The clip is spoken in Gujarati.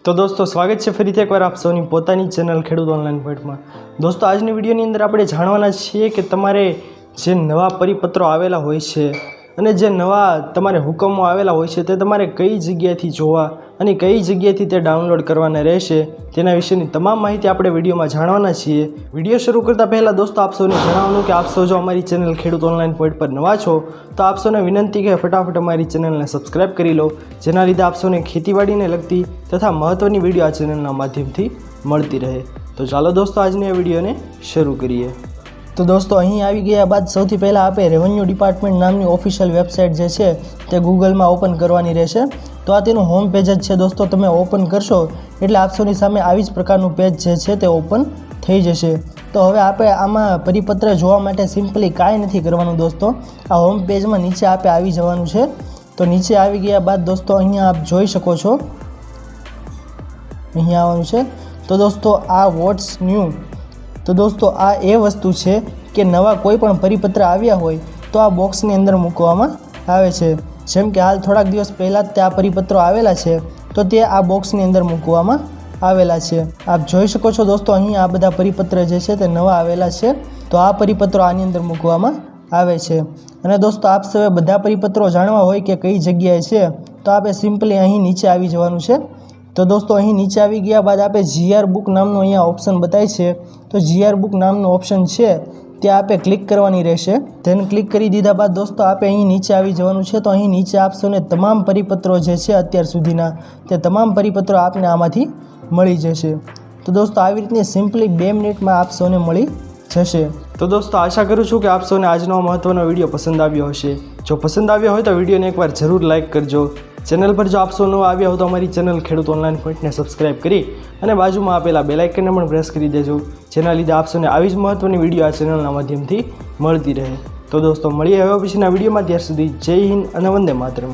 તો દોસ્તો સ્વાગત છે ફરીથી એકવાર આપ સૌની પોતાની ચેનલ ખેડૂત ઓનલાઈન પોઈન્ટમાં। દોસ્તો આજની વિડીયોની અંદર આપણે જાણવાના છીએ કે તમારે જે નવા પરિપત્રો આવેલા હોય છે અને જે નવા તમારે હુકમો આવેલા હોય છે તે તમારે કઈ જગ્યાએથી જોવા અને કઈ જગ્યાએથી તે ડાઉનલોડ કરવાના રહેશે તેના વિશેની તમામ માહિતી આપણે વિડીયોમાં જાણવાના છીએ। વિડીયો શરૂ કરતાં પહેલાં દોસ્તો આપ સૌને જણાવવાનું કે આપ સૌ જો અમારી ચેનલ ખેડૂત ઓનલાઈન પોઈન્ટ પર નવા છો તો આપ સૌને વિનંતી કે ફટાફટ અમારી ચેનલને સબસ્ક્રાઈબ કરી લો, જેના લીધે આપ સૌને ખેતીવાડીને લગતી તથા મહત્ત્વની વિડીયો આ ચેનલના માધ્યમથી મળતી રહે। તો ચાલો દોસ્તો આજની આ વિડીયોને શરૂ કરીએ। તો દોસ્તો અહીં આવી ગયા બાદ સૌથી પહેલાં આપણે રેવન્યુ ડિપાર્ટમેન્ટ નામની ઓફિશિયલ વેબસાઇટ જે છે તે ગૂગલમાં ઓપન કરવાની રહેશે। તો આ તેનું હોમ પેજ જ છે દોસ્તો, તમે ઓપન કરશો એટલે આપ સૌની સામે આવી જ પ્રકારનું પેજ જે છે તે ઓપન થઈ જશે। તો હવે આપણે આમાં પરિપત્ર જોવા માટે સિમ્પલી કાંઈ નથી કરવાનું દોસ્તો, આ હોમ પેજમાં નીચે આપણે આવી જવાનું છે। તો નીચે આવી ગયા બાદ દોસ્તો અહીંયા આપ જોઈ શકો છો, અહીંયા આવવાનું છે। તો દોસ્તો આ વોટ્સ ન્યૂ, તો દોસ્તો આ એ વસ્તુ છે કે નવા કોઈ પણ પરિપત્ર આવ્યા હોય તો આ બોક્સની અંદર મૂકવામાં આવે છે। જેમ કે હાલ થોડાક દિવસ પહેલાં જ તે આ પરિપત્રો આવેલા છે તો તે આ બોક્સની અંદર મૂકવામાં આવેલા છે। આપ જોઈ શકો છો દોસ્તો અહીં આ બધા પરિપત્ર જે છે તે નવા આવેલા છે, તો આ પરિપત્રો આની અંદર મૂકવામાં આવે છે। અને દોસ્તો આપ સૌએ બધા પરિપત્રો જાણવા હોય કે કઈ જગ્યાએ છે તો આપણે સિમ્પલી અહીં નીચે આવી જવાનું છે। તો દોસ્તો અહીં નીચે આવી ગયા બાદ આપણે GR બુક નામનો અહીંયા ઓપ્શન બતાવે છે, તો GR બુક નામનો ઓપ્શન છે ત્યાં આપણે ક્લિક કરવાની રહેશે। તેને ક્લિક કરી દીધા બાદ દોસ્તો આપણે અહીં નીચે આવી જવાનું છે। તો અહીં નીચે આપશોને તમામ પરિપત્રો જે છે અત્યાર સુધીના તે તમામ પરિપત્રો આપને આમાંથી મળી જશે। તો દોસ્તો આવી રીતની સિમ્પલી 2 મિનિટમાં આપ સૌને મળી જશે। તો દોસ્તો આશા કરું છું કે આપ સૌને આજનો મહત્ત્વનો વિડીયો પસંદ આવ્યો હશે। જો પસંદ આવ્યો હોય તો વિડીયોને એકવાર જરૂર લાઇક કરજો। ચેનલ પર જો આપ સૌ નવા આવ્યા હો તો અમારી ચેનલ ખેડૂત ઓનલાઈન પોઈન્ટને સબસ્ક્રાઈબ કરી અને બાજુમાં આપેલા બેલ આઇકનને પણ પ્રેસ કરી દેજો, જેના લીધે આપ સૌને આવી જ મહત્ત્વની વિડીયો આ ચેનલના માધ્યમથી મળતી રહે। તો દોસ્તો મળીએ હવે પછીના વિડીયોમાં, ત્યાર સુધી જય હિન્દ અને વંદે માતરમ।